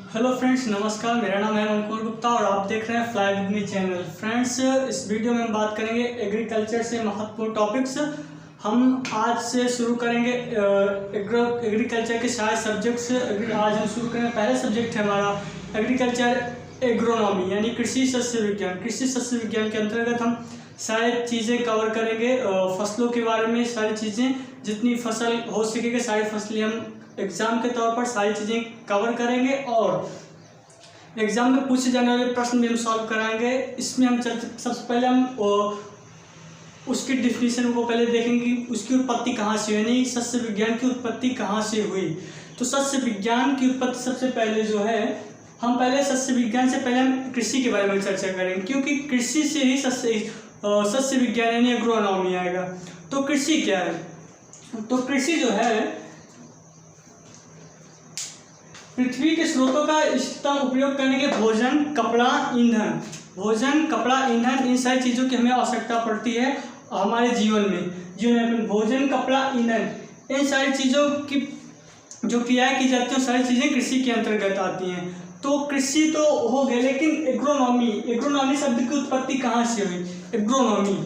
Hello friends, नमस्कार। मेरा नाम है अंकुर गुप्ता और आप देख रहे हैं fly with me channel. Friends, इस वीडियो में हम बात करेंगे एग्रीकल्चर से महत्वपूर्ण टॉपिक्स। हम आज से शुरू करेंगे एग्रीकल्चर के सारे सब्जेक्ट्स। आज हम शुरू करेंगे, पहला सब्जेक्ट है हमारा एग्रीकल्चर एग्रोनॉमी, यानी कृषि सस्य विज्ञान। कृषि सस्य विज्ञान के अंतर्गत हम सारी चीज़ें कवर करेंगे। फसलों के बारे में सारी चीज़ें, जितनी फसल हो सकेगी सारी फसलें हम एग्जाम के तौर पर सारी चीज़ें कवर करेंगे और एग्जाम में पूछे जाने वाले प्रश्न भी हम सॉल्व कराएंगे। इसमें हम सबसे पहले हम उसकी डिफिनीशन को पहले देखेंगे कि उसकी उत्पत्ति कहाँ से हुई, यानी सस्य विज्ञान की उत्पत्ति कहाँ से हुई। तो सस्य विज्ञान की उत्पत्ति सबसे पहले जो है, हम पहले सस्य विज्ञान से पहले हम कृषि के बारे में चर्चा करेंगे, क्योंकि कृषि से ही सस्य विज्ञान यानी एग्रोनॉमी आएगा। तो कृषि क्या है? तो कृषि जो है पृथ्वी के स्रोतों का इष्टतम उपयोग करने के भोजन, कपड़ा, ईंधन, इन सारी चीज़ों की हमें आवश्यकता पड़ती है हमारे जीवन में। भोजन, कपड़ा, ईंधन, इन सारी चीज़ों की जो क्रियाएं की जाती हैं सारी चीज़ें कृषि के अंतर्गत आती हैं। तो कृषि तो हो गए, लेकिन एग्रोनॉमी शब्द की उत्पत्ति कहाँ से हुई? एग्रोनॉमी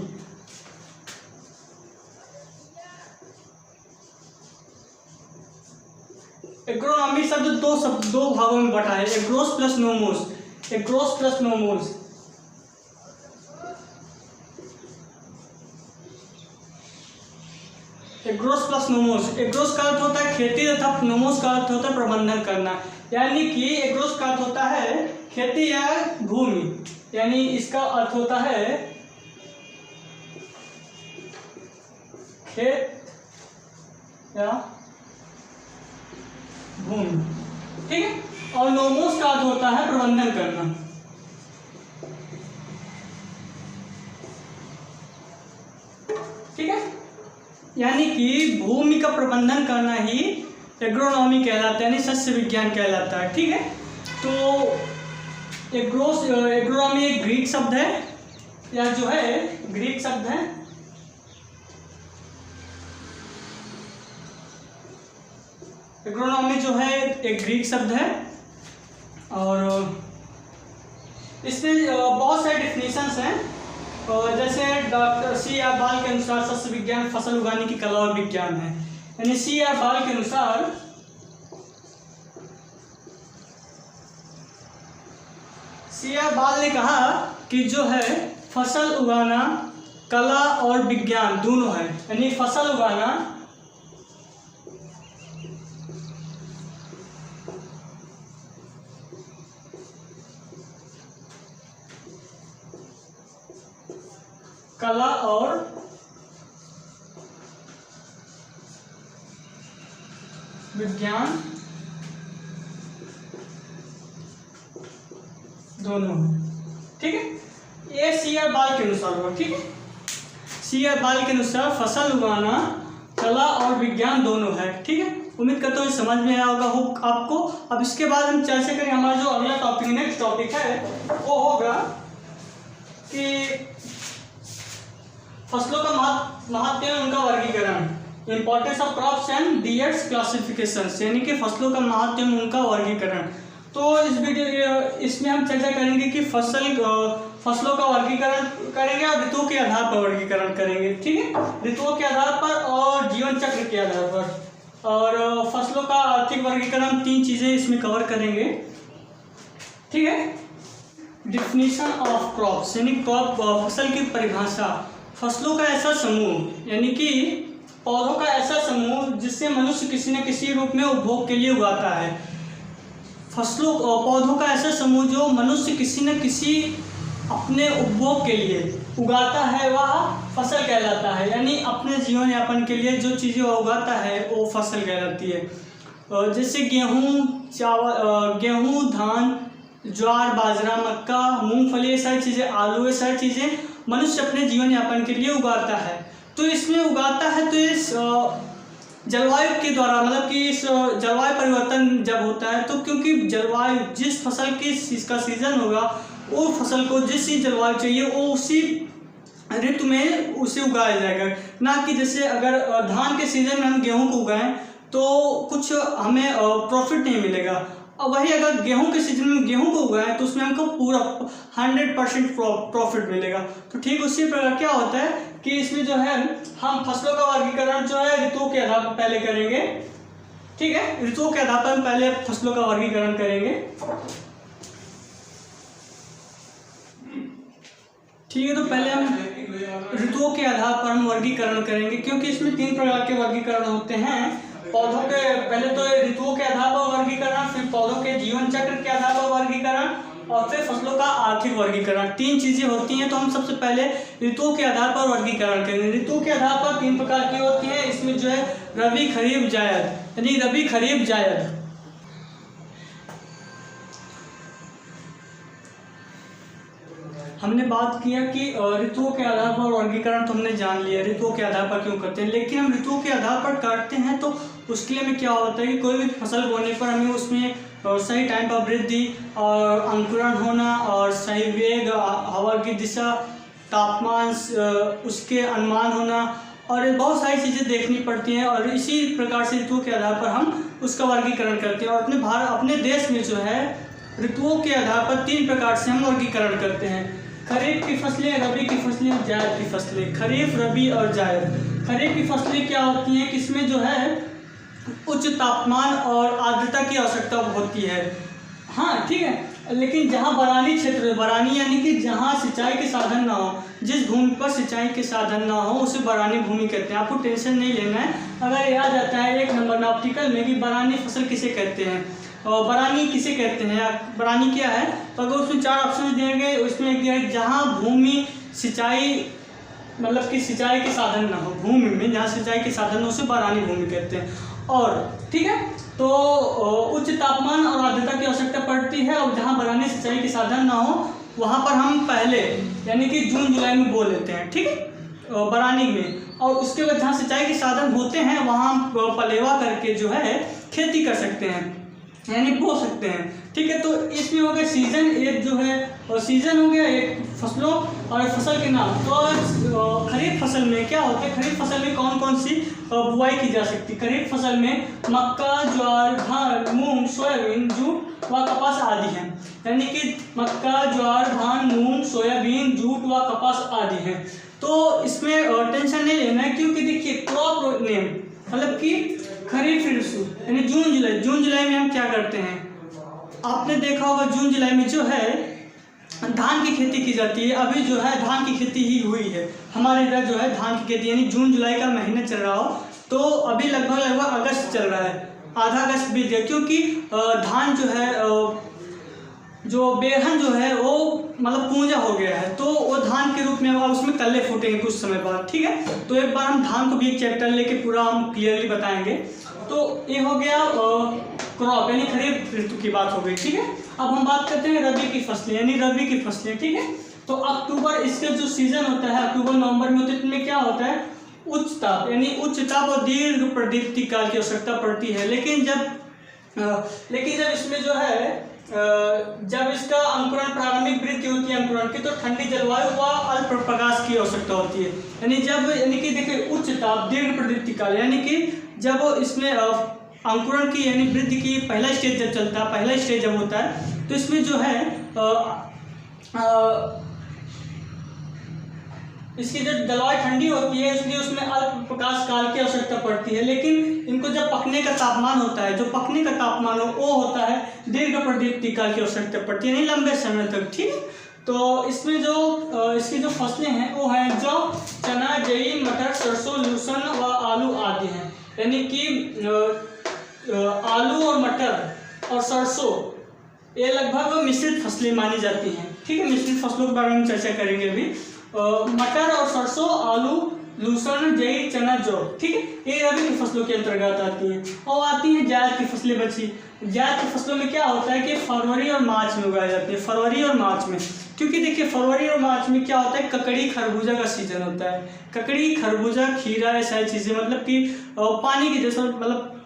शब्द दो भागों में बटा है, agarose plus nomos. Agarose plus nomos. Agarose का अर्थ होता है खेती तथा नोमोस का अर्थ होता है प्रबंधन करना। यानी कि एग्रोस का अर्थ होता है खेती या भूमि, यानी इसका अर्थ होता है खेत या भूमि, ठीक है। और नोमोस का अर्थ होता है प्रबंधन करना। ठीक है, यानी कि भूमि का प्रबंधन करना ही एग्रोनॉमी कहलाता है, यानी सस्य विज्ञान कहलाता है। ठीक है, तो एग्रोनॉमी एक ग्रीक शब्द है, या जो है ग्रीक शब्द है। एग्रोनॉमी जो है एक ग्रीक शब्द है और इसमें बहुत सारे डिफिनेशंस हैं। जैसे डॉक्टर C.R. बाल के अनुसार सस्य विज्ञान फसल उगाने की कला और विज्ञान है। यानी C.R. बाल के अनुसार C.R. बाल ने कहा कि जो है फसल उगाना कला और विज्ञान दोनों है। यानी फसल उगाना कला और विज्ञान दोनों, ठीक है। ये C.R. बाल के अनुसार हुआ, ठीक है। C.R. बाल के अनुसार फसल उगाना कला और विज्ञान दोनों है, ठीक है। उम्मीद करता हूँ समझ में आया होगा आपको। अब इसके बाद हम चर्चा करें, हमारा जो अगला टॉपिक, नेक्स्ट टॉपिक है वो होगा कि फसलों का महत्व एवं उनका वर्गीकरण, importance of crops and theirs classification, यानी कि फसलों का महत्व एवं उनका वर्गीकरण। तो इसमें हम चर्चा करेंगे कि फसलों का वर्गीकरण करेंगे और ऋतुओं के आधार पर वर्गीकरण करेंगे, ठीक है। ऋतुओं के आधार पर और जीवन चक्र के आधार पर। और फसलों का आर्थिक वर्गीकरण, 3 चीज़ें इसमें कवर करेंगे, ठीक है। डिफिनीशन ऑफ क्रॉप्स, यानी फसल की परिभाषा। फसलों का ऐसा समूह, यानी कि पौधों का ऐसा समूह जिससे मनुष्य किसी न किसी रूप में उपभोग के लिए उगाता है। पौधों का ऐसा समूह जो मनुष्य किसी न किसी अपने उपभोग के लिए उगाता है, वह फसल कहलाता है। यानी अपने जीवन यापन के लिए जो चीज़ें वह उगाता है वो फसल कहलाती है। जैसे गेहूँ, धान, ज्वार, बाजरा, मक्का, मूंगफली, ये सारी चीज़ें, आलू, ये सारी चीज़ें मनुष्य अपने जीवन यापन के लिए उगाता है। तो इसमें उगाता है तो इस जलवायु के द्वारा, मतलब कि इस जलवायु परिवर्तन जब होता है तो क्योंकि जलवायु, जिस फसल की इसका सीजन होगा वो फसल को जिस जलवायु चाहिए वो उसी ऋतु में उसे उगाया जाएगा। ना कि जैसे अगर धान के सीजन में हम गेहूं को उगाएं तो कुछ हमें प्रॉफिट नहीं मिलेगा। और वही अगर गेहूं के सीजन में गेहूं को उगाएं तो उसमें हमको पूरा 100% प्रॉफिट मिलेगा। तो ठीक उसी प्रकार क्या होता है कि इसमें जो है हम फसलों का वर्गीकरण जो है ऋतुओं के आधार पर पहले करेंगे। ठीक है, ऋतुओं के आधार पर हम पहले फसलों का वर्गीकरण करेंगे। ठीक है, तो पहले हम ऋतुओं के आधार पर हम वर्गीकरण करेंगे, क्योंकि इसमें 3 प्रकार के वर्गीकरण होते हैं। पौधों के पहले तो ऋतुओं के आधार पर वर्गीकरण, फिर पौधों के जीवन चक्र के आधार पर वर्गीकरण और फिर फसलों का आर्थिक वर्गीकरण। 3 चीजें होती हैं। तो हम सबसे पहले ऋतुओं के आधार पर वर्गीकरण करेंगे। ऋतुओं के आधार पर 3 प्रकार की होती हैं। इसमें जो है रबी, खरीफ, जायद, यानी रबी, खरीफ, जायद। हमने बात किया कि ऋतुओं के आधार पर वर्गीकरण तो हमने जान लिया, ऋतुओं के आधार पर क्यों करते हैं। लेकिन हम ऋतुओं के आधार पर काटते हैं तो उसके लिए हमें क्या होता है कि कोई भी फसल बोने पर हमें उसमें सही टाइम पर वृद्धि और अंकुरण होना और सही वेग, हवा की दिशा, तापमान, उसके अनुमान होना और बहुत सारी चीज़ें देखनी पड़ती हैं। और इसी प्रकार से ऋतुओं के आधार पर हम उसका वर्गीकरण करते हैं। और अपने देश में जो है ऋतुओं के आधार पर 3 प्रकार से हम वर्गीकरण करते हैं। खरीफ की फसलें, रबी की फसलें, जायद की फसलें। खरीफ, रबी और जायद। खरीफ की फसलें क्या होती हैं कि इसमें जो है उच्च तापमान और आर्द्रता की आवश्यकता होती है। हाँ ठीक है, लेकिन जहाँ बरानी क्षेत्र, बरानी यानी कि जहाँ सिंचाई के साधन ना हो, जिस भूमि पर सिंचाई के साधन ना हो उसे बरानी भूमि कहते हैं। आपको टेंशन नहीं लेना है। अगर याद आता है 1 नंबर नॉप्टिकल में कि बरानी फसल किसे कहते हैं और बरानी किसे कहते हैं, बरानी क्या है, तो अगर उसमें 4 ऑप्शन देंगे, उसमें एक दिया है जहाँ भूमि सिंचाई मतलब कि सिंचाई के साधन ना हो, भूमि में जहाँ सिंचाई के साधन हो उसे बरानी भूमि कहते हैं। और ठीक है, तो उच्च तापमान और आर्द्रता की आवश्यकता पड़ती है और जहाँ बरानी सिंचाई के साधन ना हो वहाँ पर हम पहले यानी कि जून जुलाई में बो लेते हैं। ठीक है, बरानी में। और उसके बाद जहाँ सिंचाई के साधन होते हैं वहाँ हम पलेवा करके जो है खेती कर सकते हैं, यानी बो सकते हैं। ठीक है, तो इसमें हो गया सीजन एक जो है, और सीजन हो गया एक फसलों और फसल के नाम। तो खरीफ फसल में क्या होता है, खरीफ फसल में कौन कौन सी बुआई की जा सकती है। खरीफ फसल में मक्का, ज्वार, धान, मूंग, सोयाबीन, जूट व कपास आदि हैं। यानी कि मक्का, ज्वार, धान, मूंग, सोयाबीन, जूट व कपास आदि हैं। तो इसमें टेंशन नहीं लेना है, क्योंकि देखिए क्रॉप नेम मतलब कि खरीफ ऋतु यानी जून जुलाई में हम क्या करते हैं, आपने देखा होगा जून जुलाई में जो है धान की खेती की जाती है। अभी जो है धान की खेती ही हुई है हमारे इधर, जो है धान की खेती, यानी जून जुलाई का महीना चल रहा हो तो अभी लगभग अगस्त चल रहा है, आधा अगस्त बीत गया। क्योंकि धान जो है जो बेहन जो है वो मतलब पूंजा हो गया है, तो वो धान के रूप में अब उसमें कल्ले फूटेंगे कुछ समय बाद। ठीक है, तो एक बार हम धान को भी एक चैप्टर लेके पूरा हम क्लियरली बताएंगे। तो ये हो गया क्रॉप यानी खरीफ ऋतु की बात हो गई। ठीक है, अब हम बात करते हैं रबी की फसलें, यानी रबी की फसलें। ठीक है, तो अक्टूबर इसका जो सीजन होता है अक्टूबर नवंबर में, तो इसमें क्या होता है उच्च ताप, यानी उच्च ताप और दीर्घ प्रदीप्ति काल की आवश्यकता पड़ती है। लेकिन जब इसमें जो है जब इसका अंकुरण प्रारंभिक वृद्धि होती है अंकुरण की, तो ठंडी जलवायु व अल्प प्रकाश की आवश्यकता होती है। यानी कि देखिए उच्च ताप, दीर्घ प्रदीप्ति काल, यानी कि जब इसमें अंकुरण की यानी वृद्धि की पहला स्टेज जब चलता है, पहला स्टेज जब होता है तो इसमें जो है इसकी जो जलवायु ठंडी होती है इसलिए उसमें अल्प प्रकाश काल की आवश्यकता पड़ती है। लेकिन इनको जब पकने का तापमान होता है, जो पकने का तापमान हो वो होता है दीर्घ प्रदीप्ति काल की आवश्यकता पड़ती है, यानी लंबे समय तक। ठीक है, तो इसमें जो इसकी जो फसलें हैं वो हैं जौ, चना, जई, मटर, सरसों, लहसुन व आलू आदि हैं। यानी कि आलू और मटर और सरसों ये लगभग मिश्रित फसलें मानी जाती हैं। ठीक है, मिश्रित फसलों के बारे में चर्चा करेंगे अभी। मटर और सरसों, आलू, लहसुन, जई, चना, जौ। ठीक है, ये रबी की फसलों के अंतर्गत आती हैं। और आती हैं जायद की फसलें बची। जायद की फसलों में क्या होता है कि फरवरी और मार्च में उगाई जाती है, फरवरी और मार्च में। क्योंकि देखिए फरवरी और मार्च में क्या होता है, ककड़ी खरबूजा का सीजन होता है। ककड़ी, खरबूजा, खीरा, ये सारी चीज़ें मतलब कि पानी की जैसा मतलब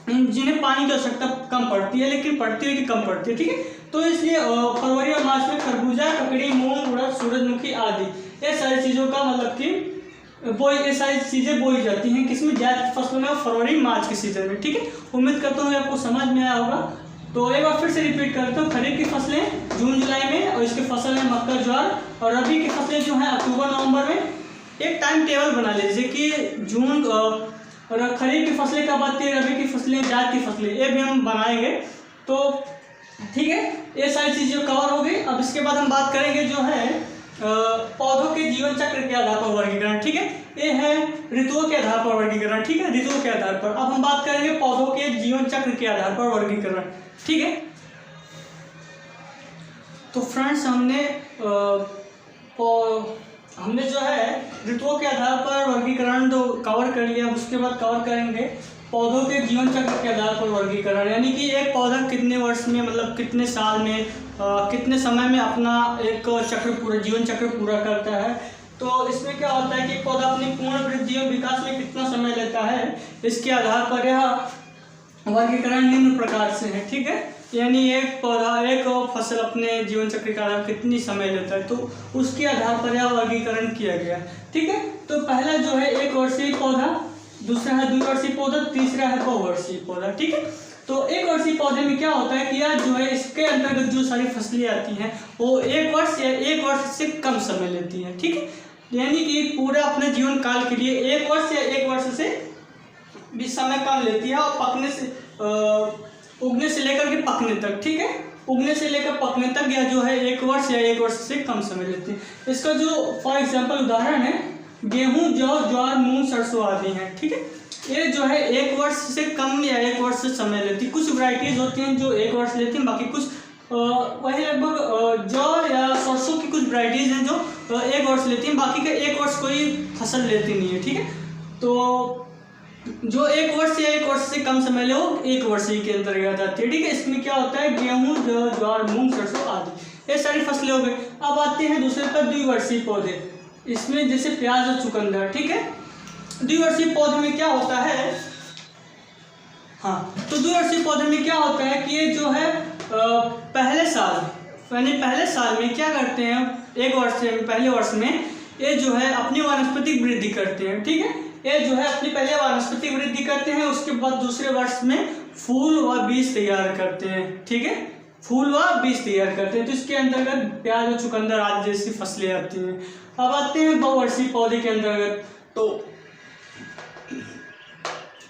जिन्हें पानी की आवश्यकता कम पड़ती है, लेकिन पड़ती है कि कम पड़ती है। ठीक है, तो इसलिए फरवरी और मार्च में खरबूजा, ककड़ी, मूंग, उड़द, सूरजमुखी आदि ये सारी चीज़ों का मतलब कि ये सारी चीज़ें बोई जाती हैं किसमें, जायद फसलों में, फरवरी मार्च के सीजन में। ठीक है, उम्मीद करता हूँ आपको समझ में आया होगा। तो एक बार फिर से रिपीट करता हूँ। खरीफ की फसलें जून जुलाई में, और इसकी फसल है मक्का ज्वार, और रबी की फसलें जो हैं अक्टूबर नवंबर में। एक टाइम टेबल बना लीजिए कि जून और खरीफ की फसलें कब आती है, रबी की फसलें, जायद की फसलें, ये भी हम बनाएंगे। तो ठीक है, ये सारी चीज़ें कवर हो गई। अब इसके बाद हम बात करेंगे जो है पौधों के जीवन चक्र के आधार पर वर्गीकरण। ठीक है, ये है ऋतुओं के आधार पर वर्गीकरण। ठीक है, ऋतुओं के आधार पर। अब हम बात करेंगे पौधों के जीवन चक्र के आधार पर वर्गीकरण। ठीक है, तो फ्रेंड्स हमने जो है ऋतुओं के आधार पर वर्गीकरण तो कवर कर लिया। उसके बाद कवर करेंगे पौधों के जीवन चक्र के आधार पर वर्गीकरण, यानी कि एक पौधा कितने वर्ष में, मतलब कितने साल में, कितने समय में अपना एक चक्र पूरा जीवन चक्र पूरा करता है। तो इसमें क्या होता है कि पौधा अपनी पूर्ण वृद्धि और विकास में कितना समय लेता है, इसके आधार पर यह वर्गीकरण निम्न प्रकार से है। ठीक है, यानी एक पौधा, एक फसल अपने जीवन चक्र का आधार कितनी समय लेता है, तो उसके आधार पर यह वर्गीकरण किया गया। ठीक है, तो पहला जो है एक वर्षीय पौधा, दूसरा है द्विवर्षीय पौधा, तीसरा है बहुवर्षीय पौधा। ठीक है, तो एक वर्षीय पौधे में क्या होता है कि यह जो है इसके अंतर्गत जो सारी फसलें आती हैं वो एक वर्ष या एक वर्ष से कम समय लेती हैं। ठीक है, यानी कि पूरा अपने जीवन काल के लिए एक वर्ष या एक वर्ष से भी समय कम लेती है, और पकने से उगने से लेकर के पकने तक। ठीक है, उगने से लेकर पकने तक यह जो है एक वर्ष या एक वर्ष से कम समय लेती है। इसका जो फॉर एग्जांपल उदाहरण है गेहूं, जौ, ज्वार, मूंग, सरसों आदि हैं। ठीक है, ये जो है एक वर्ष से कम या एक वर्ष से समय लेती है। कुछ वैरायटीज होती हैं जो एक वर्ष लेती हैं, बाकी कुछ वही लगभग जौ या सरसों की कुछ वैरायटीज हैं जो एक वर्ष लेती हैं, बाकी का एक वर्ष कोई फसल लेती नहीं है। ठीक है, तो जो एक वर्ष या एक वर्ष से कम समय ले वो एक वर्ष ही के अंतर्गत आती है। ठीक है, इसमें क्या होता है गेहूं, ज्वार, मूंग, सरसों आदि ये सारी फसलें हो गई। अब आते हैं दूसरे पर द्विवर्षीय पौधे, इसमें जैसे प्याज और चुकंदर। ठीक है, द्विवर्षीय पौधे में क्या होता है, हाँ, तो द्विवर्षीय पौधे में क्या होता है कि ये जो है पहले साल, यानी पहले साल में क्या करते हैं, एक वर्ष से पहले वर्ष में ये जो है अपनी वानस्पतिक वृद्धि करते हैं। ठीक है, ये जो है अपनी पहले वानस्पतिक वृद्धि करते हैं, उसके बाद दूसरे वर्ष में फूल व बीज तैयार करते हैं। ठीक है, फूल व बीज तैयार करते हैं, तो इसके अंतर्गत प्याज और चुकंदर आदि जैसी फसलें आती हैं। अब आते हैं बहुवर्षीय पौधे के अंतर्गत। तो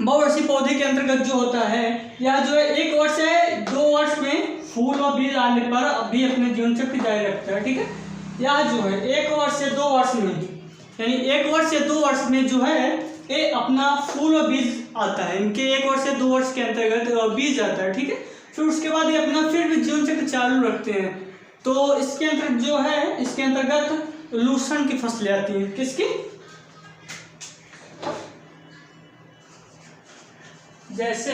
बहुवर्षीय पौधे के अंतर्गत जो होता है यह जो है एक वर्ष है 2 वर्ष में फूल व बीज आने पर अभी अपने जीवन चक्र जारी रखता है। ठीक है, यह जो है 1 वर्ष से 2 वर्ष में, यानी 1 वर्ष या 2 वर्ष में जो है ये अपना फूल और बीज आता है। इनके 1 वर्ष से 2 वर्ष के अंतर्गत बीज आता है। ठीक है, फिर उसके बाद ये अपना फिर भी जीवन चक्र चालू रखते हैं। तो इसके अंतर्गत जो है, इसके अंतर्गत लूसर्न की फसलें आती हैं। किसकी, जैसे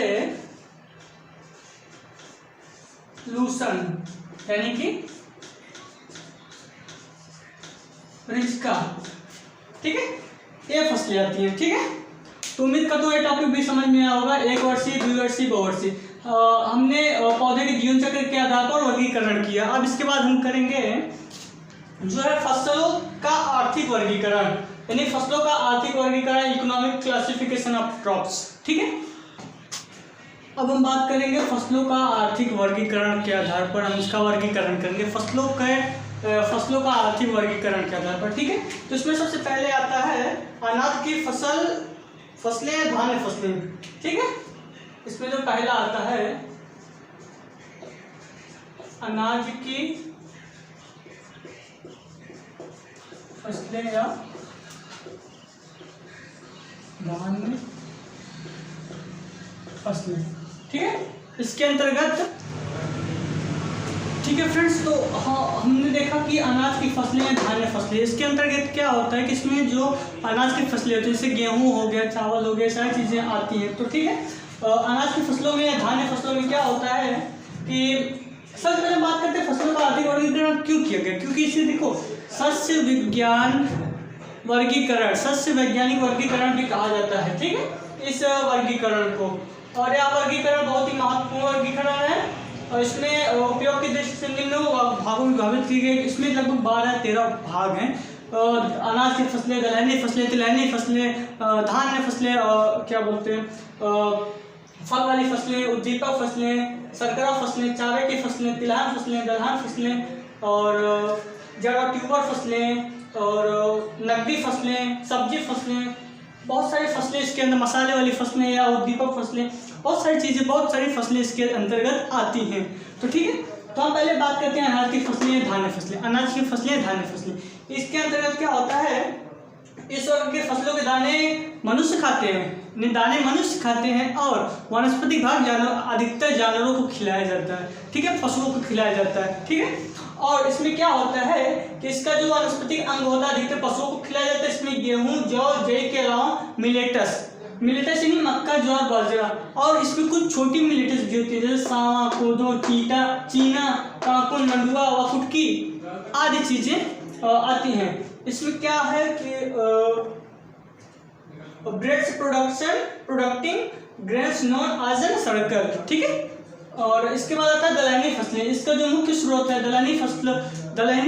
लूसर्न यानी कि रिचका। ठीक है, ये फसलें आती हैं। ठीक है, तो उम्मीद करता हूँ ये टॉपिक भी समझ में आया होगा। एक वर्षीय, द्विवर्षीय, बहुवर्षीय हमने पौधे के जीवन चक्र के आधार पर वर्गीकरण किया। अब इसके बाद हम करेंगे जो है फसलों का आर्थिक वर्गीकरण, यानी फसलों का आर्थिक वर्गीकरण, इकोनॉमिक क्लासिफिकेशन ऑफ क्रॉप्स। ठीक है, अब हम बात करेंगे फसलों का आर्थिक वर्गीकरण के आधार पर हम इसका वर्गीकरण करेंगे, फसलों का आर्थिक वर्गीकरण के आधार पर। ठीक है, तो इसमें सबसे पहले आता है अनाज की फसलें, धान्य फसलें। ठीक है, इसमें जो पहला आता है अनाज की फसलें या धान्य फसलें। ठीक है, इसके अंतर्गत, ठीक है फ्रेंड्स, तो हाँ हमने देखा कि अनाज की फसलें या धान्य फसलें, इसके अंतर्गत क्या होता है कि इसमें जो अनाज की फसलें होती हैं जैसे गेहूं हो गया, चावल हो गया, सारी चीज़ें आती हैं। तो ठीक है, अनाज की फसलों में या धान्य फसलों में क्या होता है कि सबसे पहले बात करते हैं फसलों का आर्थिक वर्गीकरण क्यों किया गया, क्योंकि इसे देखो सस्य वैज्ञानिक वर्गीकरण भी कहा जाता है। ठीक है, इस वर्गीकरण को, और यह वर्गीकरण बहुत ही महत्वपूर्ण वर्गीकरण है और इसमें उपयोग की दृष्टि से निम्न भागों में विभाजित की गई। इसमें लगभग 12-13 भाग हैं। अनाज की फसलें, दलहनी फसलें, तिलहनी फसलें, धान्य फसलें, क्या बोलते हैं फल वाली फसलें, उद्दीपक फसलें, शर्करा फसलें, चारे की फसलें, तिलहन फसलें, दलहन फसलें और जड़ और ट्यूबर फसलें और नकदी फसलें, सब्जी फसलें, बहुत सारी फसलें इसके अंदर, मसाले वाली फसलें या उद्दीपक फसलें, बहुत सारी चीज़ें, बहुत सारी फसलें इसके अंतर्गत आती हैं। तो ठीक है, तो हम पहले बात करते हैं अनाज की फसलें, धान्य फसलें। अनाज की फसलें, धान्य फसलें, इसके अंतर्गत क्या होता है, इस वर्ग के फसलों के दाने मनुष्य खाते हैं, दाने मनुष्य खाते हैं और वनस्पतिक भाग अधिकतर जानवरों को खिलाया जाता है। ठीक है, पशुओं को खिलाया जाता है। ठीक है, और इसमें क्या होता है कि इसका जो वनस्पतिक अंग होता है अधिकतर पशुओं को खिलाया जाता है। इसमें गेहूं, जौ, जई के अलावा मिलेटस यानी मक्का, ज्वार, बाजरा, और इसमें कुछ छोटी मिलेटस भी होती है जैसे सांवा, कोदो, चीना, काकुन, मंडुआ व कुटकी आदि चीजें आती हैं। इसमें क्या है कि breads producting grains known as an circle. ठीक है, और इसके बाद आता है दलहनी फसलें। इसका जो मुख्य स्रोत है दलहनी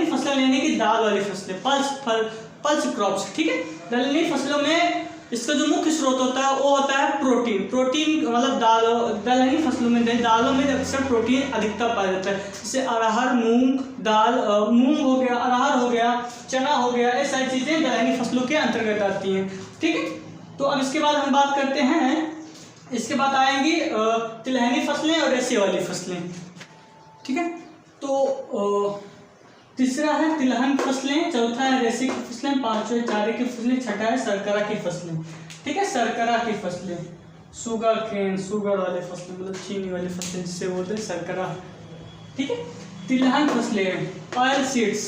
फसलें यानी कि दाल वाली फसलें, पल्स क्रॉप्स। ठीक है, दलहनी फसलों में इसका जो मुख्य स्रोत होता है वो होता है प्रोटीन मतलब दलहनी फसलों में दालों में अक्सर प्रोटीन अधिकता पाया जाता है, जैसे अरहर, मूंग दाल, मूंग हो गया, अरहर हो गया, चना हो गया, ये सारी चीज़ें दलहनी फसलों के अंतर्गत आती हैं। ठीक है, तो अब इसके बाद हम बात करते हैं, इसके बाद आएंगी तिलहनी फसलें और रेशे वाली फसलें। ठीक है, तो तीसरा है तिलहन फसलें, चौथा है रेशे की फसलें, पांचवा चारे की फसलें, छठा है शर्करा की फसलें। ठीक है, शर्करा की फसलें, शुगर वाले फसलें मतलब चीनी वाली फसलें जिसे बोलते हैं शर्करा। ठीक है, तिलहन फसलें, ऑयल सीड्स,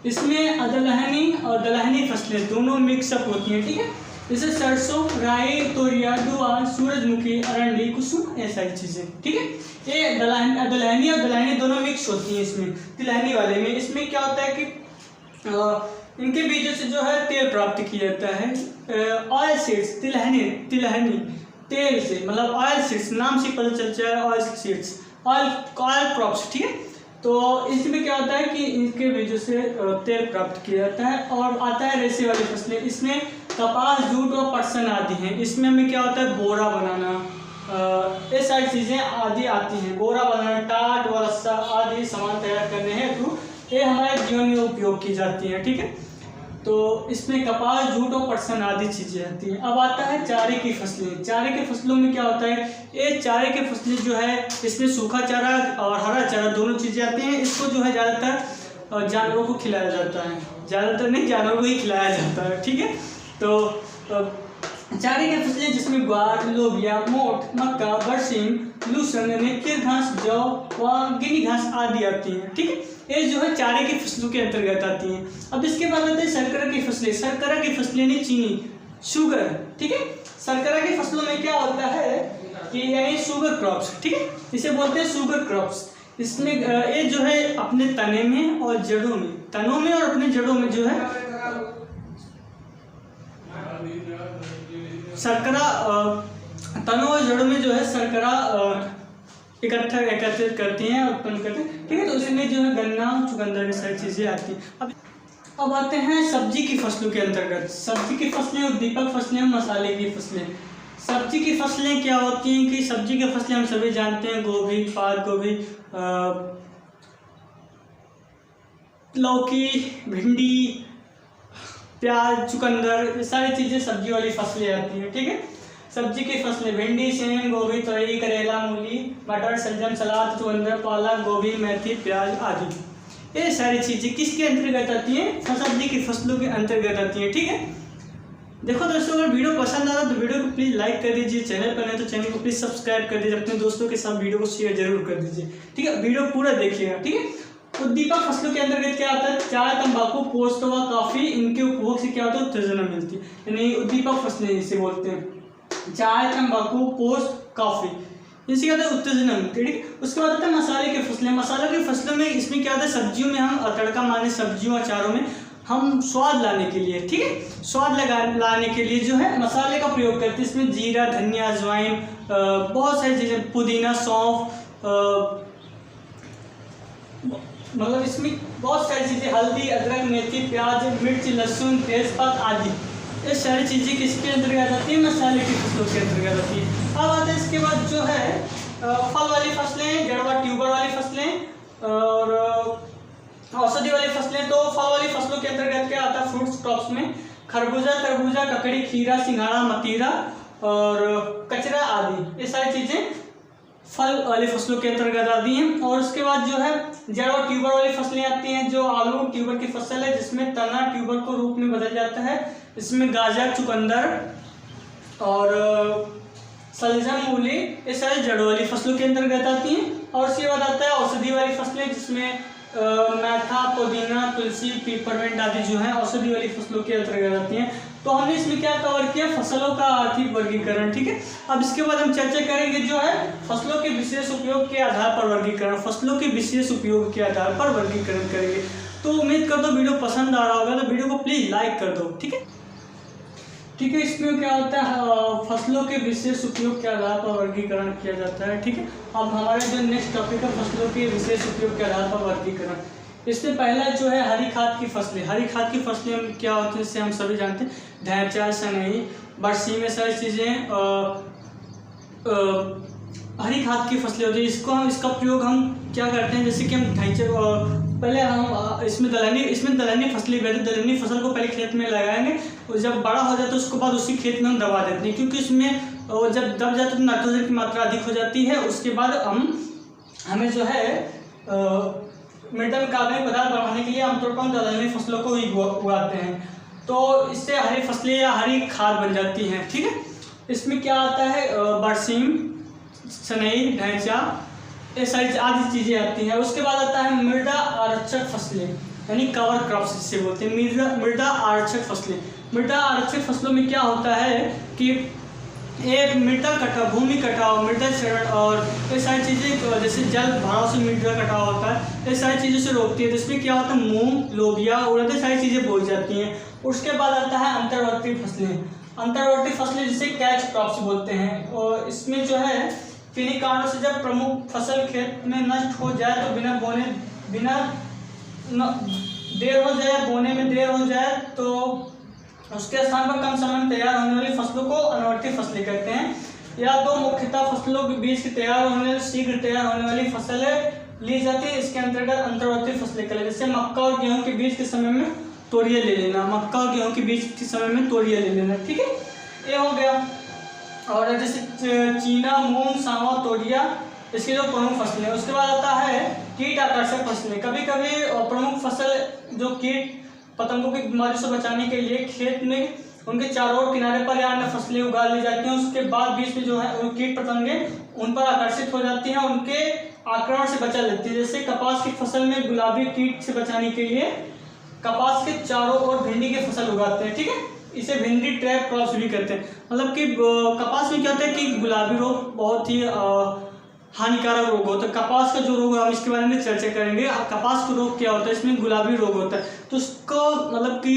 इसमें अदलहनी और दलहनी फसलें दोनों मिक्सअप होती हैं। ठीक है, जैसे सरसों, राई, तोरिया, दुआ, सूरजमुखी, अरंडी, कुसुम, ये सारी चीज़ें। ठीक है, ये दलहनी और दलहनी दोनों मिक्स होती हैं इसमें, तिलहनी वाले में। इसमें क्या होता है कि इनके बीजों से जो है तेल प्राप्त किया जाता है। ऑयल सीड्स, तिलहनी तेल से मतलब ऑयल सीड्स, नाम से पता चल जाए ऑयल सीड्स, ऑयल क्रॉप्स। ठीक है, तो इसमें क्या होता है कि इनके बीजों से तेल प्राप्त किया जाता है। और आता है रेशे वाली फसलें, इसमें कपास, जूट और पटसन आदि हैं। इसमें हमें क्या होता है बोरा बनाना, ये सारी चीज़ें आदि आती हैं, बोरा बनाना, टाट व रस्सा आदि सामान तैयार करने हेतु ये हमारे जीवन में उपयोग की जाती हैं। ठीक है, तो इसमें कपास, जूट और पटसन आदि चीज़ें आती हैं। अब आता है चारे की फसलें। चारे के फसलों में क्या होता है, ये चारे की फसलें जो है इसमें सूखा चारा और हरा चारा दोनों चीज़ें आती हैं। इसको जो है ज़्यादातर जानवरों को खिलाया जाता है, ज़्यादातर नहीं जानवरों को ही खिलाया जाता है। ठीक है, तो चारे की फसलें जिसमें ग्वार, लोबिया, मोठ, मक्का, बरसीम, लूसन, नेपियर घास, जौ व गिनी घास आदि आती हैं। ठीक है, ये जो है चारे की फसलों के अंतर्गत आती हैं। अब इसके बाद आते हैं शर्करा की फसलें। शर्करा की फसलें नहीं चीनी, शुगर। ठीक है, शर्करा की फसलों में क्या होता है कि यानी शुगर क्रॉप्स। ठीक है, इसे बोलते हैं शुगर क्रॉप्स। इसमें ये जो है अपने तने में और जड़ों में, तनों में और अपने जड़ों में जो है शर्करा, तनों और जड़ों में जो है शर्करा एकत्रित करती हैं, उत्पन्न करती हैं। ठीक है, तो उसमें जो है गन्ना, चुकंदर, सारी चीज़ें आती हैं। अब आते हैं सब्जी की फसलों के अंतर्गत। सब्जी की फसलें, उद्दीपक फसलें, मसाले की फसलें। सब्जी की फसलें क्या होती हैं कि सब्जी की फसलें हम सभी जानते हैं, गोभी, पात गोभी, लौकी, भिंडी, प्याज, चुकंदर, ये सारी चीज़ें सब्जी वाली फसलें आती हैं। ठीक है, सब्जी की फसलें भिंडी, सेम, गोभी, तोरई, करेला, मूली, मटर, शलजम, सलाद, चुकंदर, पालक, गोभी, मेथी, प्याज आदि, ये सारी चीज़ें किसके अंतर्गत आती हैं, सब्जी की फसलों के अंतर्गत आती हैं। ठीक है, देखो दोस्तों, अगर वीडियो पसंद आ रहा तो वीडियो को प्लीज़ लाइक कर दीजिए, चैनल पर नहीं तो चैनल को प्लीज़ सब्सक्राइब कर दीजिए, अपने दोस्तों के साथ वीडियो को शेयर जरूर कर दीजिए। ठीक है, वीडियो पूरा देखिएगा। ठीक है, उद्दीपक फसलों के अंतर्गत क्या आता है, चाय, तंबाकू, पोस्त व काफ़ी, इनके उपभोग से क्या होता है, उत्तेजना मिलती है, यानी उद्दीपक फसलें इसे बोलते हैं। चाय, तंबाकू, पोस्त, कॉफ़ी, इनसे क्या होता है, उत्तेजना मिलती है। ठीक है, उसके बाद आता है मसाले की फसलें। मसाले की फसलों में इसमें क्या होता है, सब्जियों में हम तड़का मारने, सब्जियों अचारों में हम स्वाद लाने के लिए, ठीक है, स्वाद लाने के लिए जो है मसाले का प्रयोग करते हैं। इसमें जीरा, धनिया, अजवाइन, बहुत सारी चीज़ें, पुदीना, सौंफ, मतलब इसमें बहुत सारी चीज़ें, हल्दी, अदरक, मेथी, प्याज, मिर्च, लहसुन, तेजपात आदि, ये सारी चीज़ें किसके अंतर्गत आती है, मसाले की फसलों के अंतर्गत आती है। अब आते हैं इसके बाद जो है फल वाली फसलें, जड़ व ट्यूबर वाली फसलें और औषधि वाली फसलें। तो फल वाली फसलों के अंतर्गत क्या आता है, फ्रूट्स क्रॉप्स में खरबूजा, तरबूजा, ककड़ी, खीरा, सिंघाड़ा, मतीरा और कचरा आदि, ये सारी चीजें फल वाली फसलों के अंतर्गत आती हैं। और उसके बाद जो है जड़ और ट्यूबर वाली फसलें आती हैं, जो आलू ट्यूबर की फसल है जिसमें तना ट्यूबर को रूप में बदल जाता है। इसमें गाजर, चुकंदर और सलजम, मूली, ये सारी जड़ वाली फसलों के अंतर्गत आती हैं। और उसके बाद आता है औषधि वाली फसलें, जिसमें मेथा, पुदीना, तुलसी, पीपरमेंट आदि जो है औषधि वाली फसलों के अंतर्गत आती हैं। तो हमने इसमें क्या कवर किया, फसलों का आर्थिक वर्गीकरण, ठीक है। अब इसके बाद हम चर्चा करेंगे जो है फसलों के विशेष उपयोग के आधार पर वर्गीकरण, फसलों के विशेष उपयोग के आधार पर वर्गीकरण करेंगे। तो उम्मीद कर दो वीडियो पसंद आ रहा होगा, तो वीडियो को प्लीज लाइक कर दो, ठीक है। ठीक है, इसमें क्या होता है, फसलों के विशेष उपयोग के आधार पर वर्गीकरण किया जाता है, ठीक है। अब हमारे जो नेक्स्ट टॉपिक है फसलों के विशेष उपयोग के आधार पर वर्गीकरण। इसमें पहला जो है हरी खाद की फसलें। हरी खाद की फसलें क्या होती है, इससे हम सभी जानते हैं, ढैंचा, सनई, बरसी में सारी चीज़ें हरी खाद की फसलें होती है। इसका प्रयोग हम क्या करते हैं, जैसे कि हम ढैंचे, पहले हम इसमें दलहनी फसलें बेहतर, दलहनी फसल को पहले खेत में लगाएंगे और जब बड़ा हो जाता है उसके बाद उसी खेत में हम दबा देते हैं, क्योंकि इसमें जब दब जाता है तो नाइट्रोजन की मात्रा अधिक हो जाती है। उसके बाद हमें जो है मृदा में कार्बनिक पदार्थ बढ़ाने के लिए आमतौर पर हम दलहनी फसलों को उगाते हैं, तो इससे हरी फसलें या हरी खाद बन जाती हैं, ठीक है। इसमें क्या आता है, बरसीम, सनई, ढैंचा, ये सारी आदि चीज़ें आती हैं। उसके बाद आता है मृदा आरक्षक फसलें, यानी कवर क्रॉप्स जिसे बोलते हैं, मृदा आरक्षक फसलें। मृदा आरक्षक फसलों में क्या होता है कि एक मृदा कटाव, भूमि कटाव, मृदा क्षरण और ये सारी चीज़ें, जैसे जल भराव से मृदा कटाव होता है, ये सारी चीज़ों से रोकती है। जिसमें क्या होता है, मूंग, लोबिया, उड़द, सारी चीज़ें बोई जाती हैं। उसके बाद आता है अंतर्वर्ती फसलें। अंतर्वर्ती फसलें जिसे कैच क्रॉप्स बोलते हैं, और इसमें जो है किन्हीं कारणों से जब प्रमुख फसल खेत में नष्ट हो जाए तो बोने में देर हो जाए तो उसके स्थान पर कम समय में तैयार होने वाली फसलों को अनुवर्ती फसलें कहते हैं। या दो मुख्यतः फसलों के बीच की शीघ्र तैयार होने वाली फसलें ली जाती है, इसके अंतर्गत अंतर्वर्ती फसलें कहलाती हैं। जैसे मक्का और गेहूं के बीच के समय में तोरिया ले लेना, मक्का और गेहूं के बीच के समय में तोरिया ले लेना, ठीक है, ये हो गया। और जैसे चीना, मूंग, सांवा, तोरिया, इसकी जो प्रमुख फसलें। उसके बाद आता है कीट आकर्षक फसलें। कभी कभी प्रमुख फसल जो कीट पतंगों की बीमारी से बचाने के लिए खेत में उनके चारों ओर किनारे पर या अन्य फसलें उगा ली जाती हैं। उसके बाद बीच में जो है कीट पतंगे उन पर आकर्षित हो जाती हैं, उनके आक्रमण से बचा लेती है। जैसे कपास की फसल में गुलाबी कीट से बचाने के लिए कपास के चारों ओर भिंडी की फसल उगाते हैं, ठीक है। इसे भिंडी ट्रैप क्रॉप्स भी कहते हैं। मतलब कि कपास में क्या होता है कि गुलाबी रोग बहुत ही हानिकारक रोग होता है। कपास का जो रोग है हम इसके बारे में चर्चा करेंगे। कपास का रोग क्या होता है, इसमें गुलाबी रोग होता है। तो उसको मतलब कि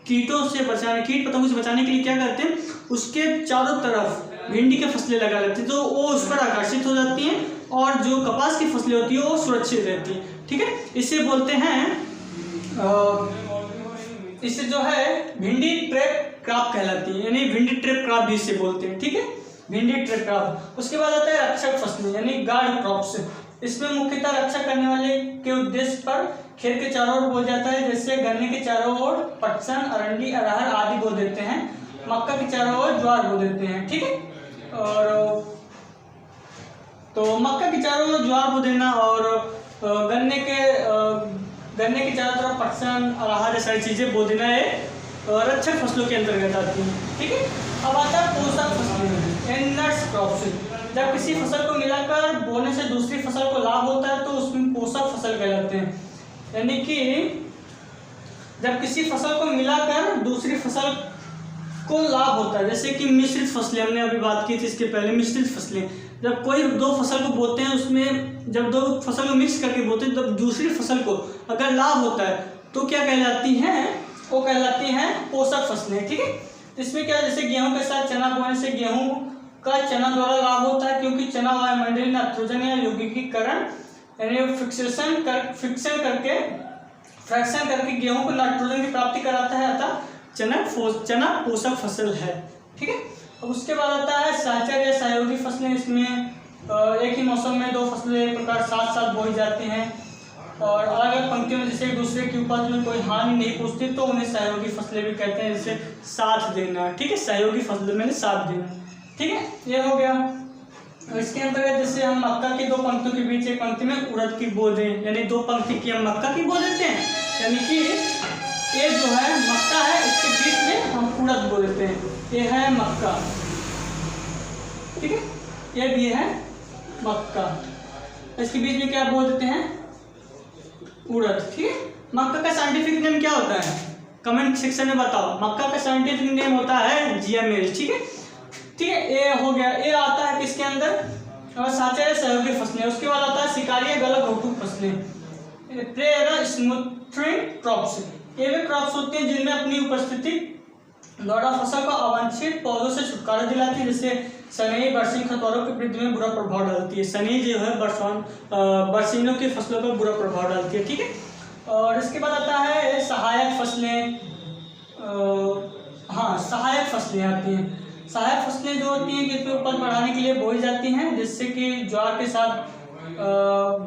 कीटों से बचाने, कीट पतंगों से बचाने के लिए क्या करते हैं, उसके चारों तरफ भिंडी की फसलें लगा लेते हैं, तो वो उस पर आकर्षित हो जाती हैं और जो कपास की फसलें होती है वो सुरक्षित रहती है, ठीक है। इसे बोलते हैं इससे जो है भिंडी ट्रैप क्रॉप कहलाती है, यानी भिंडी ट्रैप क्रॉप भी इसे बोलते हैं, ठीक है, भिंडी ट्रैप क्रॉप। उसके बाद आता है रक्षक फसलें, यानी गार्ड क्रॉप्स। इसमें मुख्यतः रक्षा करने वाले के उद्देश्य पर खेत के चारों ओर बो जाता है। जैसे गन्ने के चारों ओर पटसन, अरंडी, अरहर आदि बो देते हैं। मक्का के चारों ओर ज्वार बो देते हैं, ठीक है। और तो मक्का के चारों ओर ज्वार बो देना और गन्ने के चारों तरफ पटसन, अरहर, सारी चीजें बो देना है रक्षक फसलों के अंतर्गत आती हैं, ठीक है। अब आता है पोषक फसलें, एंडर्स क्रॉप्स। जब किसी फसल को मिलाकर बोने से दूसरी फसल को लाभ होता है तो उसमें पोषक फसल कहलाते हैं। यानी कि जब किसी फसल को मिलाकर दूसरी फसल को लाभ होता है, जैसे कि मिश्रित फसलें, हमने अभी बात की थी इसके पहले, मिश्रित फसलें। जब कोई दो फसल को बोते हैं, उसमें जब दो फसल को मिक्स करके बोते हैं, तब दूसरी फसल को अगर लाभ होता है तो क्या कहलाती हैं, वो कहलाती हैं पोषक फसलें, ठीक है। इसमें क्या, जैसे गेहूं के साथ चना बोने से गेहूं का चना द्वारा लाभ होता है, क्योंकि चना वायुमंडलीय नाइट्रोजन या यौगिकीकरण यानी फ्रिक्शन करके गेहूं को नाइट्रोजन की प्राप्ति कराता है, अतः चना पोषक फसल है, ठीक है। अब उसके बाद आता है सहचर या सहयोगी फसलें। इसमें एक ही मौसम में दो फसलें एक प्रकार साथ साथ बोई जाती हैं और अलग अलग पंक्तियों में, जैसे एक दूसरे की उपज में कोई हानि नहीं पहुंचती तो उन्हें सहयोगी फसलें भी कहते हैं, जैसे साथ देना। ठीक है, सहयोगी फसलों में साथ देना। ठीक है, ये हो गया। इसके अंतर्गत जैसे हम मक्का की दो पंक्तियों के बीच एक पंक्ति में उड़द की बो दें, यानी दो पंक्ति की हम मक्का की बो देते हैं, यानी कि ये जो है मक्का है इसके बीच में हम उड़द बो देते हैं। ये है मक्का, ठीक है, ये भी है मक्का, इसके बीच में क्या बो देते हैं, उड़द। ठीक है, मक्का का साइंटिफिक नेम क्या होता है, कमेंट सेक्शन में बताओ। मक्का का साइंटिफिक नेम होता है GML। ठीक है, ठीक है, ये हो गया। ये आता है किसके अंदर, और साचर सहयोगी फसलें। उसके बाद आता है शिकारी गलत होटू फसलें, प्रेयर स्मूथरिंग क्रॉप्स। ये वे क्रॉप्स होते हैं जिनमें अपनी उपस्थिति द्वारा फसल को अवांछित पौधों से छुटकारा दिलाती है, जैसे सनई बरसीन खतौरों की वृद्धि में बुरा प्रभाव डालती है। सनई जो है बरसीनों की फसलों पर बुरा प्रभाव डालती है। ठीक है, और इसके बाद आता है सहायक फसलें। हाँ, सहायक फसलें आती हैं। सहायक फसलें जो होती हैं कि उपज बढ़ाने के लिए बोई जाती हैं, जिससे कि ज्वार के साथ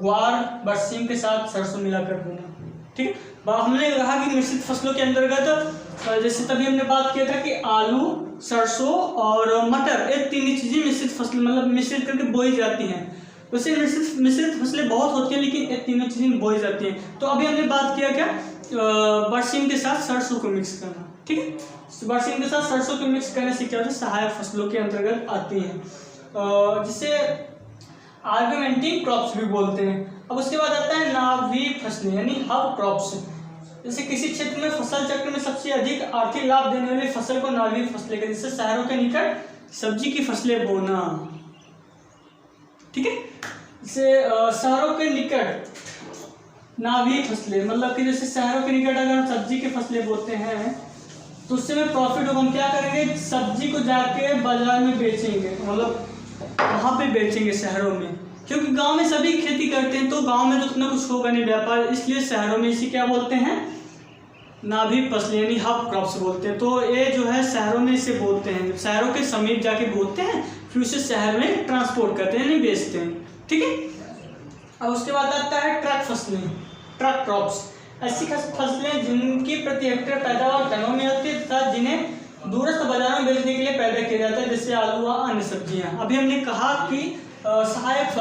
ग्वार, बरसीन के साथ सरसों मिलाकर बोना। ठीक है, हमने कहा कि मिश्रित फसलों के अंतर्गत जैसे तभी हमने बात किया था कि आलू, सरसों और मटर, ये तीन चीजें मिश्रित फसल मतलब मिश्रित करके बोई जाती हैं। वैसे मिश्रित फसलें बहुत होती हैं लेकिन ये तीनों चीजें बोई जाती हैं। तो अभी हमने बात किया क्या, बरसीन के साथ सरसों को मिक्स करना। ठीक है, बरसीन के साथ सरसों को मिक्स करने से क्या होता है, सहायक फसलों के अंतर्गत आती हैं, जिसे आर्गुमेंटिंग क्रॉप्स भी बोलते हैं। अब उसके बाद आता है नाभी फसलें यानी हब क्रॉप्स। जैसे किसी क्षेत्र में फसल चक्र में सबसे अधिक आर्थिक लाभ देने वाली फसल को नाभी फसलें कहते हैं, जैसे शहरों के निकट सब्जी की फसलें बोना। ठीक है, जैसे शहरों के निकट नाभी फसलें, मतलब कि जैसे शहरों के निकट अगर हम सब्जी की फसलें बोते हैं तो उससे में प्रॉफिट होगा। हम क्या करेंगे, सब्जी को जाके बाजार में बेचेंगे, मतलब वहाँ पे बेचेंगे शहरों में, क्योंकि गांव में सभी खेती करते हैं तो गांव में तो उतना कुछ होगा नहीं व्यापार, इसलिए शहरों में इसी क्या बोलते हैं, नाभी फसलें यानी हब क्रॉप्स बोलते हैं। तो ये जो है शहरों में इसे बोलते हैं, शहरों के समीप जाके बोलते हैं, फिर उसे शहर में ट्रांसपोर्ट करते हैं, नहीं बेचते हैं। ठीक है, अब उसके बाद आता है ट्रक फसलें, ट्रक क्रॉप्स। ऐसी फसलें जिनकी प्रति हेक्टेयर पैदावार टनों में होती है तथा जिन्हें दूरस्थ बाजारों में बेचने के लिए पैदा किया जाता है, जैसे आलू व अन्य सब्जियां। अभी हमने कहा कि सहायक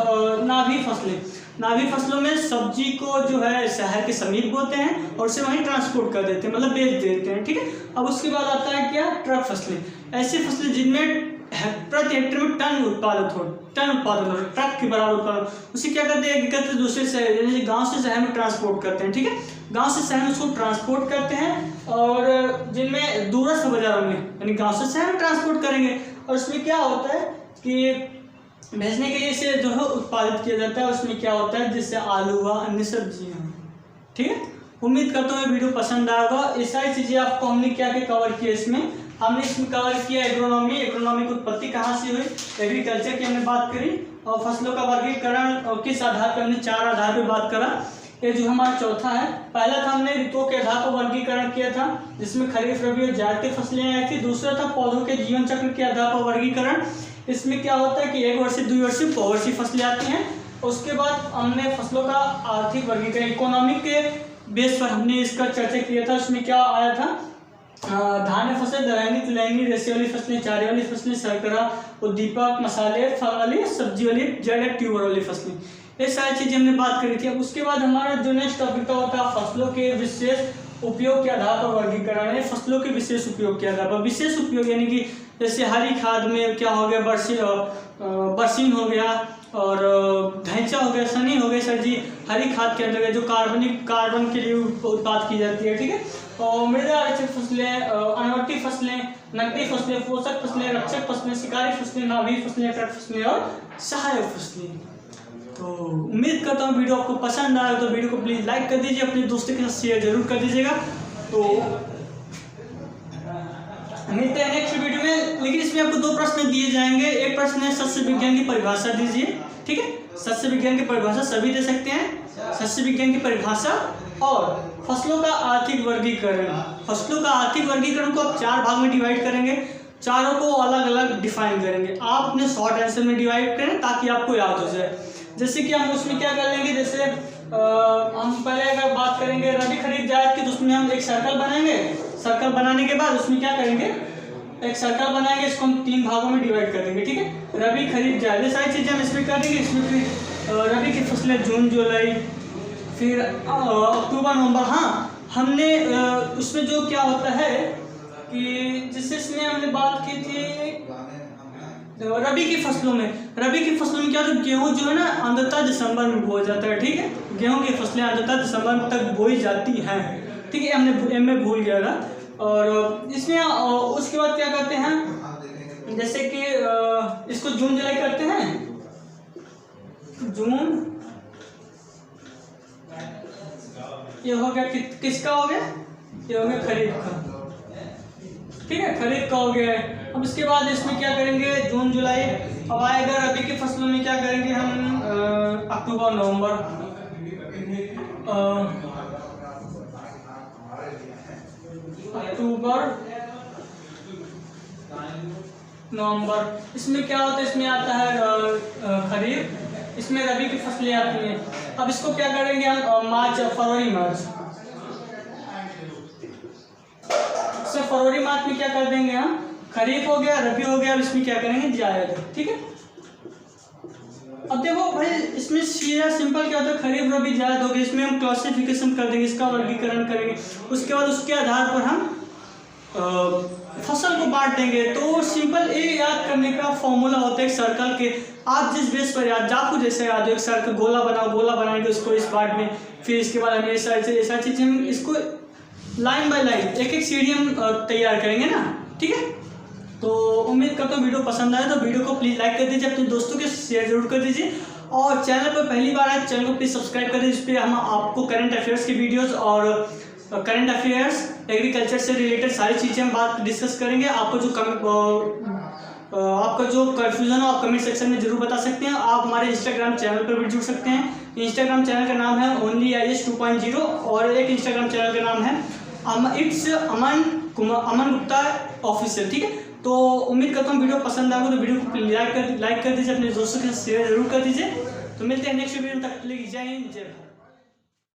नाभी फसलें, नाभी फसलों में सब्जी को जो है शहर के समीप बोते हैं और उसे वहीं ट्रांसपोर्ट कर देते हैं, मतलब बेच देते हैं। ठीक है, अब उसके बाद आता है क्या, ट्रक फसलें। ऐसी फसलें जिनमें प्रति हेक्टेयर में टन उत्पादन हो, ट्रक के बराबर उत्पादन, उसे क्या करते हैं, एकत्र दूसरे शहर जैसे गांव से शहर में ट्रांसपोर्ट करते हैं। ठीक है, गांव से शहर में उसको ट्रांसपोर्ट करते हैं और जिनमें दूरस्थ बाजारों में यानी गांव से शहर में ट्रांसपोर्ट करेंगे, और उसमें क्या होता है कि भेजने के लिए इसे जो है उत्पादित किया जाता है। उसमें क्या होता है, जिससे आलू व अन्य सब्जियां। ठीक है, उम्मीद करता हूँ वीडियो पसंद आएगा। ये सारी चीज़ें आपको हमने क्या क्या कवर किया, हमने इसमें कवर किया एग्रोनॉमी की उत्पत्ति कहाँ से हुई, एग्रीकल्चर की हमने बात करी, और फसलों का वर्गीकरण और किस आधार पर, हमने 4 आधार पर बात करा। ये जो हमारा चौथा है, पहला था हमने ऋतुओं के आधार पर वर्गीकरण किया था, जिसमें खरीफ, रबी और जायद की फसलें आई थी। दूसरा था पौधों के जीवन चक्र के आधार पर वर्गीकरण, इसमें क्या होता है कि 1 वर्षीय, 2 वर्षीय, बहुवर्षीय फसलें आती हैं। उसके बाद हमने फसलों का आर्थिक वर्गीकरण इकोनॉमिक के बेस पर हमने इसका चर्चा किया था। उसमें क्या आया था, धान्य फसल, दलहनी, तिलहनी, रेशे वाली फसलें, चारे वाली फसलें, शर्करा, उद्दीपक, मसाले, फल वाली, सब्जी वाली, जड़ ट्यूबर वाली फसलें, ये सारी चीज़ें हमने बात करी थी। अब उसके बाद हमारा जो नेक्स्ट टॉपिक होता है फसलों के विशेष उपयोग के आधार पर वर्गीकरण है। फसलों के विशेष उपयोग के आधार पर, विशेष उपयोग यानी कि जैसे हरी खाद में क्या हो गया, बरसीन हो गया और ढैंचा हो गया, सनी हो गई सर जी, हरी खाद के अंदर जो कार्बन के लिए उत्पाद की जाती है। ठीक है, और मृदा रक्षक फसलें, अनवर्ती फसलें, नकदी फसलें, पोषक फसलें, रक्षक फसलें, शिकारी फसलें, नाभी फसलें, ट्रक फसलें और सहायक फसलें। तो उम्मीद करता हूँ वीडियो आपको पसंद आया, तो वीडियो को प्लीज़ लाइक कर दीजिए, अपने दोस्तों के साथ शेयर जरूर कर दीजिएगा। तो मिलते हैं नेक्स्ट वीडियो में, लेकिन इसमें आपको 2 प्रश्न दिए जाएंगे। एक प्रश्न है सस्य विज्ञान की परिभाषा दीजिए। ठीक है, सस्य विज्ञान की परिभाषा सभी दे सकते हैं, सस्य विज्ञान की परिभाषा और फसलों का आर्थिक वर्गीकरण। फसलों का आर्थिक वर्गीकरण को आप 4 भाग में डिवाइड करेंगे। चारों को अलग अलग डिफाइन करेंगे। आप अपने शॉर्ट आंसर में डिवाइड करें ताकि आपको याद हो जाए। जैसे कि हम उसमें क्या कर लेंगे, जैसे हम पहले अगर बात करेंगे रबी खरीद जायद की, तो उसमें हम एक सर्कल बनाएंगे। सर्कल बनाने के बाद उसमें क्या करेंगे, एक सर्कल बनाएंगे, इसको हम 3 भागों में डिवाइड कर देंगे। ठीक है, रबी खरीद जायद ये सारी चीज़ें हम इसमें कर देंगे। इसमें फिर रबी की फसलें जून जुलाई, फिर अक्टूबर नवंबर। हाँ, हमने उसमें जो क्या होता है कि जिससे इसमें हमने बात की थी रबी की फसलों में क्या होता है, गेहूँ जो है ना अंततः दिसंबर में बोया जाता है। ठीक है, गेहूँ की फसलें अंततः दिसंबर तक बोई जाती हैं। ठीक है, हमने एम में भूल गया था। और इसमें उसके बाद क्या करते हैं, जैसे कि इसको जून जुलाई करते हैं। जून ये हो गया किसका हो गया, ये हो गया खरीफ का। ठीक है, खरीफ का हो गया। अब इसके बाद इसमें क्या करेंगे, जून जुलाई। अब आएगा रबी की फसलों में क्या करेंगे हम, अक्टूबर नवंबर। अक्टूबर नवंबर, इसमें क्या होता है, इसमें आता है खरीफ, इसमें रबी की फसलें आती हैं। अब इसको क्या करेंगे हम, मार्च फरवरी मार्च। फरवरी मार्च में क्या कर देंगे हम, खरीफ हो गया, रबी हो गया। अब इसमें क्या करेंगे, जायद। ठीक है, अब देखो भाई इसमें सीधा सिंपल क्या होता है, खरीफ रबी जायद हो गया। इसमें हम क्लासिफिकेशन कर देंगे, इसका वर्गीकरण करेंगे। उसके बाद उसके आधार पर हम फसल को बांट देंगे। तो सिंपल ये याद करने का फॉर्मूला होता है एक सर्कल के। आप जिस बेस पर याद, आपको जैसे याद हो, एक सर्कल गोला बनाओ, गोला बनाएंगे उसको इस पार्ट में, फिर इसके बाद हम ये साइड से ऐसा चीज़ हम इसको लाइन बाय लाइन एक एक सीढ़ी हम तैयार करेंगे ना। ठीक है, तो उम्मीद करता हूँ वीडियो पसंद आए तो वीडियो को प्लीज़ लाइक कर दीजिए, अपने दोस्तों के शेयर जरूर कर दीजिए। और चैनल पर पहली बार आए चैनल को प्लीज़ सब्सक्राइब कर दीजिए। इस पर हम आपको करंट अफेयर्स के वीडियोस और करंट अफेयर्स, एग्रीकल्चर से रिलेटेड सारी चीज़ें हम बात डिस्कस करेंगे। आपको जो कन्फ्यूजन हो आप कमेंट सेक्शन में जरूर बता सकते हैं। आप हमारे इंस्टाग्राम चैनल पर भी जुड़ सकते हैं। इंस्टाग्राम चैनल का नाम है OnlyIAS 2.0 और एक इंस्टाग्राम चैनल का नाम है इट्स अमन गुप्ता ऑफिशियल। ठीक है, तो उम्मीद करता हूँ वीडियो पसंद आएगा तो वीडियो को लाइक कर दीजिए, अपने दोस्तों के साथ शेयर जरूर कर दीजिए। तो मिलते हैं नेक्स्ट वीडियो, तक के लिए जय हिंद जय भारत।